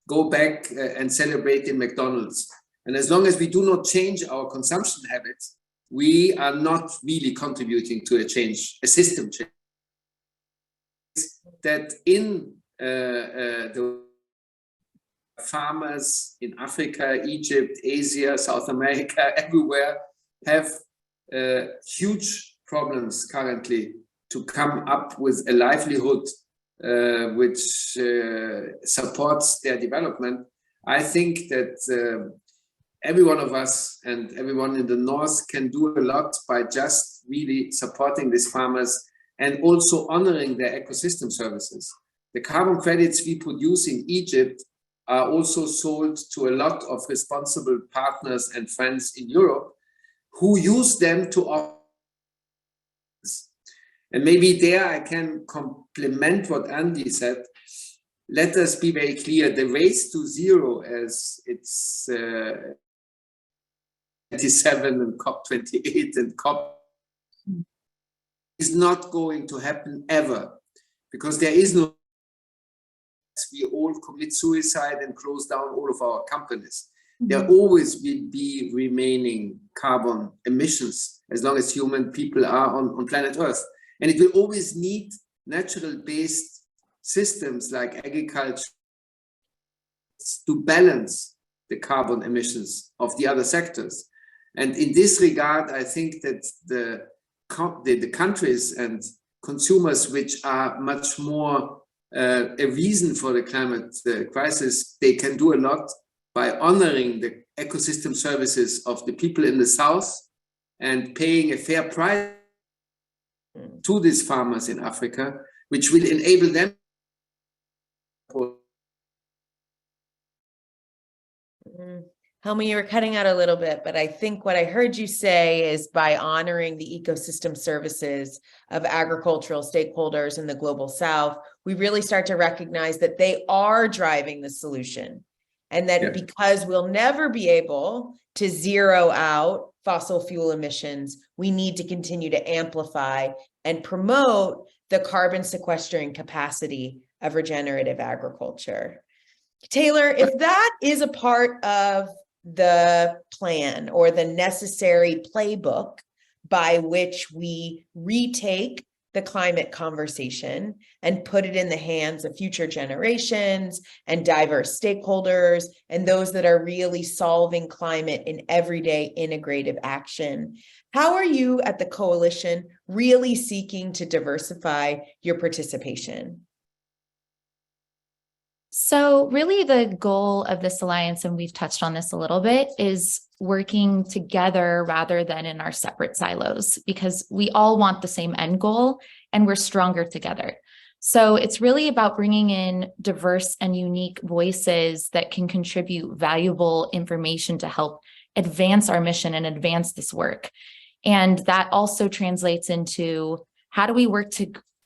go back and celebrate in McDonald's. And as long as we do not change our consumption habits, we are not really contributing to a change, a system change. That in the farmers in Africa, Egypt, Asia, South America, everywhere have huge problems currently to come up with a livelihood which supports their development. I think that every one of us and everyone in the North can do a lot by just really supporting these farmers and also honoring their ecosystem services. The carbon credits we produce in Egypt are also sold to a lot of responsible partners and friends in Europe who use them to offer. And maybe there I can complement what Andy said. Let us be very clear, the race to zero, as it's 27 and COP28 and COP, is not going to happen ever, because there is no, we all commit suicide and close down all of our companies. There always will be remaining carbon emissions as long as human people are on planet Earth. And it will always need natural-based systems like agriculture to balance the carbon emissions of the other sectors. And in this regard, I think that the countries and consumers which are much more a reason for the climate crisis, they can do a lot by honoring the ecosystem services of the people in the South and paying a fair price to these farmers in Africa, which will enable them. Helmy, you were cutting out a little bit, but I think what I heard you say is by honoring the ecosystem services of agricultural stakeholders in the global South, we really start to recognize that they are driving the solution. And that because we'll never be able to zero out fossil fuel emissions, we need to continue to amplify and promote the carbon sequestering capacity of regenerative agriculture. Taylor, if that is a part of the plan or the necessary playbook by which we retake the climate conversation and put it in the hands of future generations and diverse stakeholders and those that are really solving climate in everyday integrative action, how are you at the coalition really seeking to diversify your participation? So really the goal of this alliance, and we've touched on this a little bit, is working together rather than in our separate silos, because we all want the same end goal and we're stronger together. So it's really about bringing in diverse and unique voices that can contribute valuable information to help advance our mission and advance this work. And that also translates into how do we work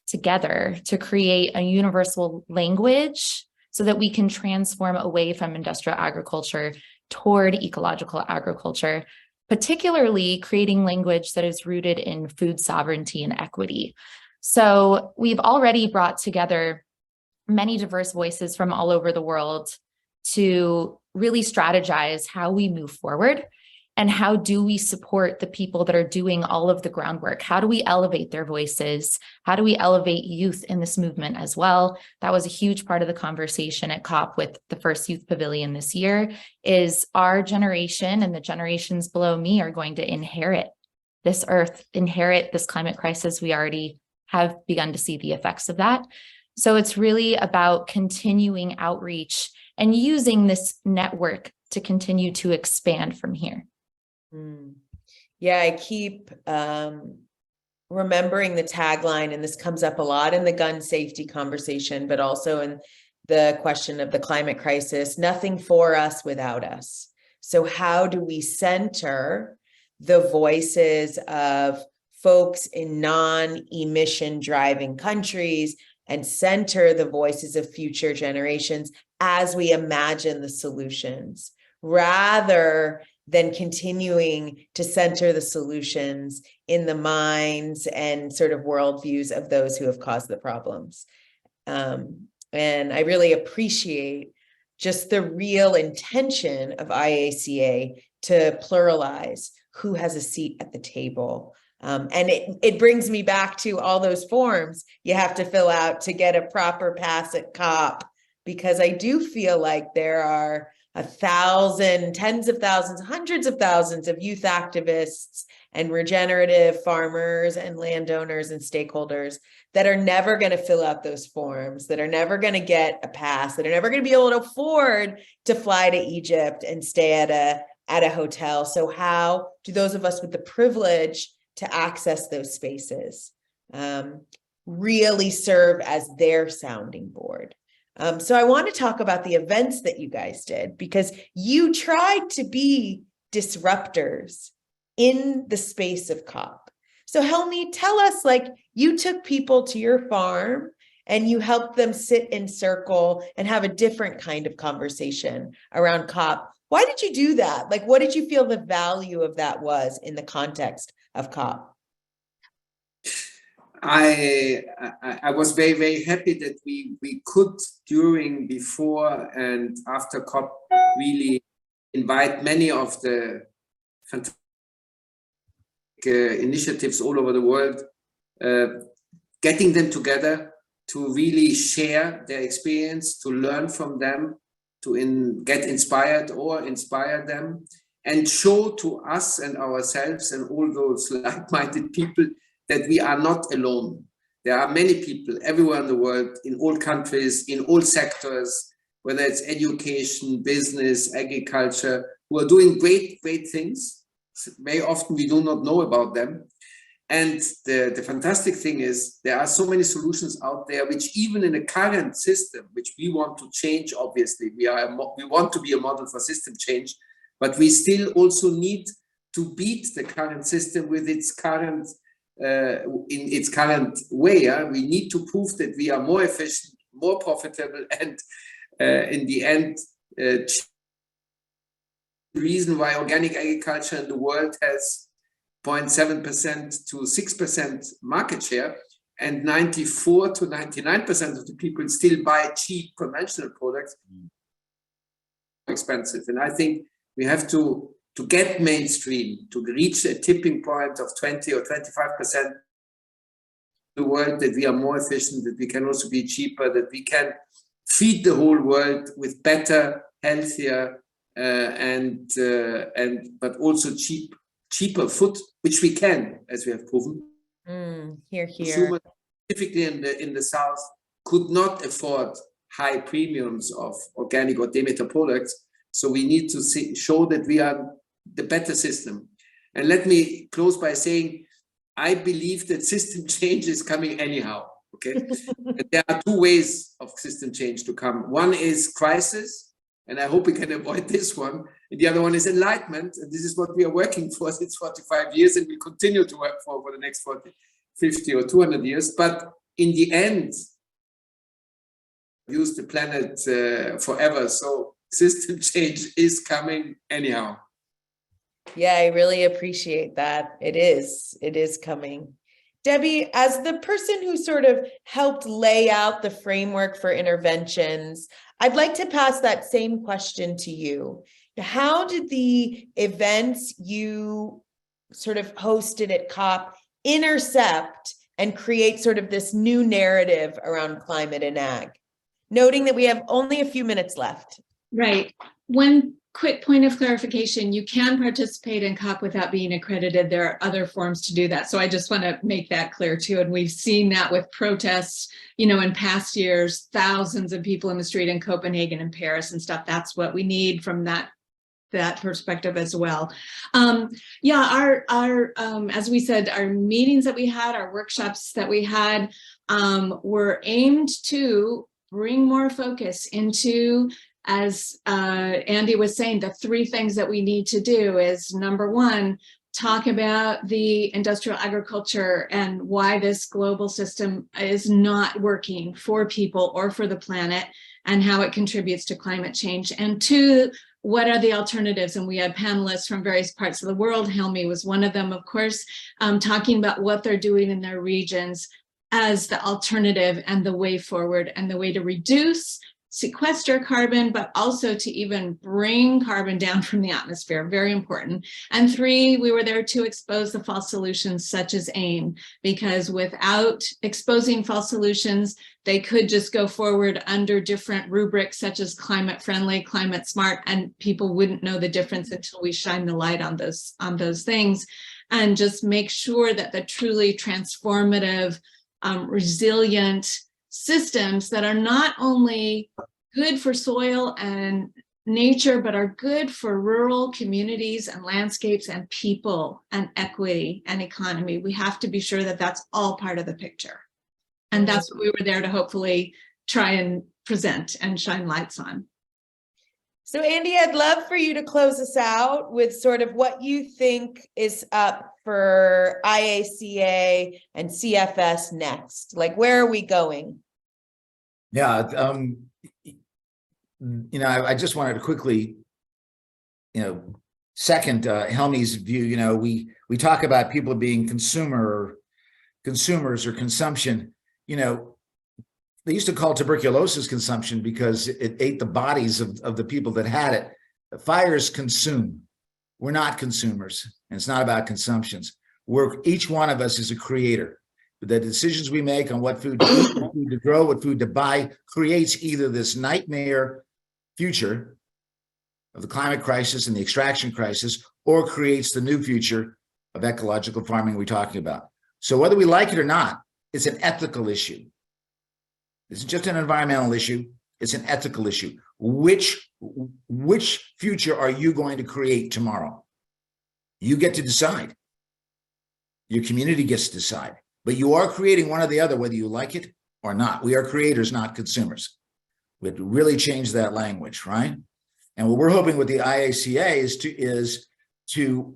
together to create a universal language so that we can transform away from industrial agriculture toward ecological agriculture, particularly creating language that is rooted in food sovereignty and equity. So we've already brought together many diverse voices from all over the world to really strategize how we move forward and how do we support the people that are doing all of the groundwork. How do we elevate their voices? How do we elevate youth in this movement as well? That was a huge part of the conversation at COP with the first youth pavilion this year, is our generation and the generations below me are going to inherit this earth, inherit this climate crisis. We already have begun to see the effects of that. So it's really about continuing outreach and using this network to continue to expand from here. Yeah, I keep remembering the tagline, and this comes up a lot in the gun safety conversation, but also in the question of the climate crisis, nothing for us without us. So how do we center the voices of folks in non-emission driving countries and center the voices of future generations as we imagine the solutions, rather than continuing to center the solutions in the minds and sort of worldviews of those who have caused the problems. And I really appreciate just the real intention of IACA to pluralize who has a seat at the table. And it brings me back to all those forms you have to fill out to get a proper pass at COP, because I do feel like there are 1,000, tens of thousands, hundreds of thousands of youth activists and regenerative farmers and landowners and stakeholders that are never going to fill out those forms, that are never going to get a pass, that are never going to be able to afford to fly to Egypt and stay at a hotel. So how do those of us with the privilege to access those spaces really serve as their sounding board? So I want to talk about the events that you guys did, because you tried to be disruptors in the space of COP. So Helmy, tell us, like, you took people to your farm and you helped them sit in circle and have a different kind of conversation around COP. Why did you do that? Like, what did you feel the value of that was in the context of COP? I was very, very happy that we could, during, before, and after COP, really invite many of the fantastic initiatives all over the world, getting them together to really share their experience, to learn from them, to get inspired or inspire them, and show to us and ourselves and all those like-minded people that we are not alone. There are many people everywhere in the world, in all countries, in all sectors, whether it's education, business, agriculture, who are doing great, great things. Very often we do not know about them. And the fantastic thing is there are so many solutions out there, which even in a current system, which we want to change, obviously, we want to be a model for system change, but we still also need to beat the current system with its current in its current way. We need to prove that we are more efficient, more profitable, and in the end, the reason why organic agriculture in the world has 0.7% to 6% market share, and 94 to 99% of the people still buy cheap conventional products, expensive. And I think we have to get mainstream, to reach a tipping point of 20 or 25% the world, that we are more efficient, that we can also be cheaper, that we can feed the whole world with better, healthier, but also cheaper food, which we can, as we have proven. Here. Consumers, specifically in the South, could not afford high premiums of organic or Demeter products. So we need to show that we are the better system. And let me close by saying, I believe that system change is coming anyhow, okay? And there are two ways of system change to come. One is crisis, and I hope we can avoid this one. And the other one is enlightenment, and this is what we are working for since 45 years, and we continue to work for the next 40, 50 or 200 years. But in the end, use the planet forever. So system change is coming anyhow. Yeah, I really appreciate that. It is coming. Debbie, as the person who sort of helped lay out the framework for interventions, I'd like to pass that same question to you. How did the events you sort of hosted at COP intercept and create sort of this new narrative around climate and ag? Noting that we have only a few minutes left. Right. One quick point of clarification, you can participate in COP without being accredited. There are other forms to do that. So I just want to make that clear too. And we've seen that with protests, you know, in past years, thousands of people in the street in Copenhagen and Paris and stuff. That's what we need from that perspective as well. Yeah, our as we said, our meetings that we had, our workshops that we had were aimed to bring more focus into, as Andy was saying, the three things that we need to do is, number one, talk about the industrial agriculture and why this global system is not working for people or for the planet and how it contributes to climate change. And two, what are the alternatives? And we had panelists from various parts of the world. Helmy was one of them, of course, talking about what they're doing in their regions as the alternative and the way forward and the way to reduce, sequester carbon, but also to even bring carbon down from the atmosphere, very important. And three, we were there to expose the false solutions such as AIM, because without exposing false solutions, they could just go forward under different rubrics such as climate friendly, climate smart, and people wouldn't know the difference until we shine the light on those things, and just make sure that the truly transformative, resilient systems that are not only good for soil and nature, but are good for rural communities and landscapes and people and equity and economy. We have to be sure that that's all part of the picture. And that's what we were there to hopefully try and present and shine lights on. So Andy, I'd love for you to close us out with sort of what you think is up for IACA and CFS next. Like, where are we going? Yeah, you know, I just wanted to quickly, you know, second Helmy's view. You know, we talk about people being consumers or consumption. You know, they used to call tuberculosis consumption because it ate the bodies of the people that had it. The fires consume. We're not consumers, and it's not about consumptions. Each one of us is a creator. The decisions we make on what food to eat, what food to grow, what food to buy creates either this nightmare future of the climate crisis and the extraction crisis, or creates the new future of ecological farming we're talking about. So whether we like it or not, it's an ethical issue. It's just an environmental issue. It's an ethical issue. Which future are you going to create tomorrow? You get to decide. Your community gets to decide. But you are creating one or the other, whether you like it or not. We are creators, not consumers. We have to really change that language, right? And what we're hoping with the IACA is to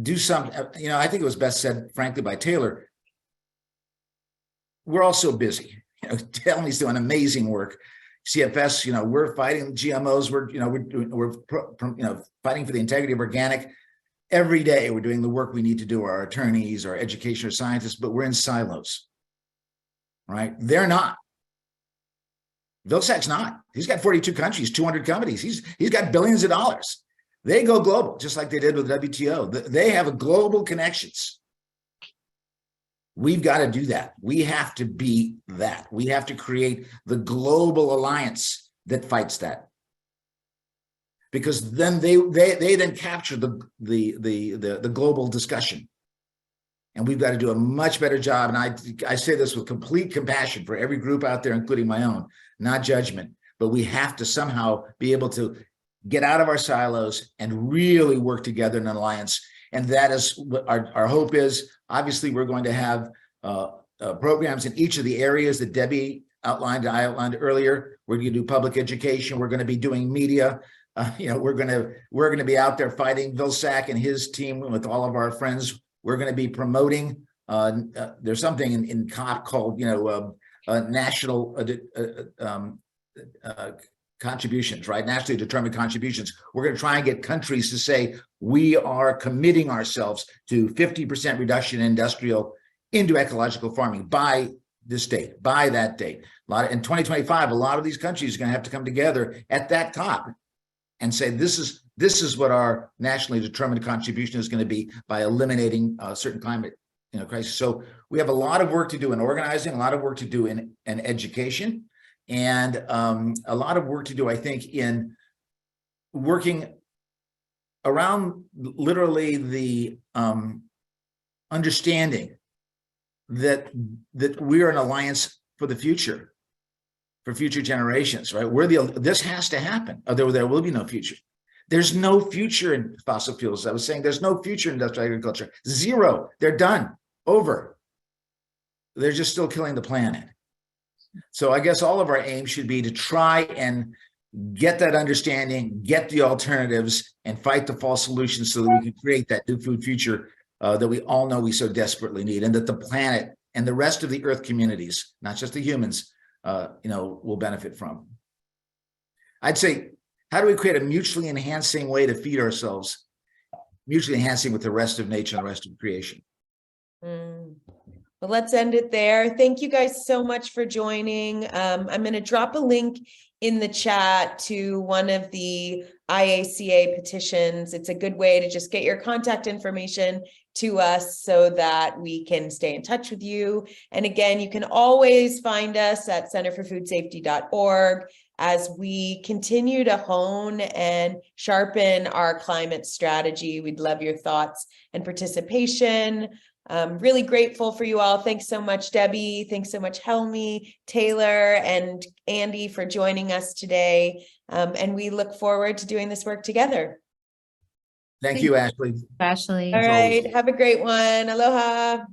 do something. You know, I think it was best said, frankly, by Taylor. We're all so busy. You know, Helmy's doing amazing work. CFS, you know, we're fighting GMOs. We're fighting for the integrity of organic. Every day we're doing the work we need to do, our attorneys, our educational scientists, but we're in silos, right? They're not. Vilsack's not. He's got 42 countries, 200 companies. He's got billions of dollars. They go global, just like they did with WTO. They have a global connections. We've got to do that. We have to be that. We have to create the global alliance that fights that. Because then they then capture the global discussion, and we've got to do a much better job. And I say this with complete compassion for every group out there, including my own. not judgment, but we have to somehow be able to get out of our silos and really work together in an alliance. And that is what our hope is. Obviously, we're going to have programs in each of the areas that Debbie outlined, I outlined earlier. We're going to do public education. We're going to be doing media. We're going to be out there fighting Vilsack and his team with all of our friends. We're going to be promoting. There's something in COP called, national contributions, right? Nationally determined contributions. We're going to try and get countries to say we are committing ourselves to 50% reduction in industrial into ecological farming by this date, by that date. In 2025, a lot of these countries are going to have to come together at that COP and say this is what our nationally determined contribution is going to be by eliminating certain climate crisis. So we have a lot of work to do in organizing, a lot of work to do in education, and a lot of work to do, I think, in working around literally the understanding that we are an alliance for the future, for future generations, right? This has to happen, or there will be no future. There's no future in fossil fuels. I was saying there's no future in industrial agriculture. Zero. They're done. Over. They're just still killing the planet. So I guess all of our aim should be to try and get that understanding, get the alternatives, and fight the false solutions so that we can create that new food future that we all know we so desperately need, and that the planet and the rest of the Earth communities, not just the humans, will benefit from. I'd say, how do we create a mutually enhancing way to feed ourselves, mutually enhancing with the rest of nature and the rest of creation? Well, let's end it there. Thank you guys so much for joining. I'm going to drop a link in the chat to one of the IACA petitions. It's a good way to just get your contact information to us so that we can stay in touch with you. And again, you can always find us at centerforfoodsafety.org as we continue to hone and sharpen our climate strategy. We'd love your thoughts and participation. Really grateful for you all. Thanks so much, Debbie. Thanks so much, Helmy, Taylor, and Andy for joining us today. And we look forward to doing this work together. Thank you, Ashley. Ashley. All right. Have a great one. Aloha.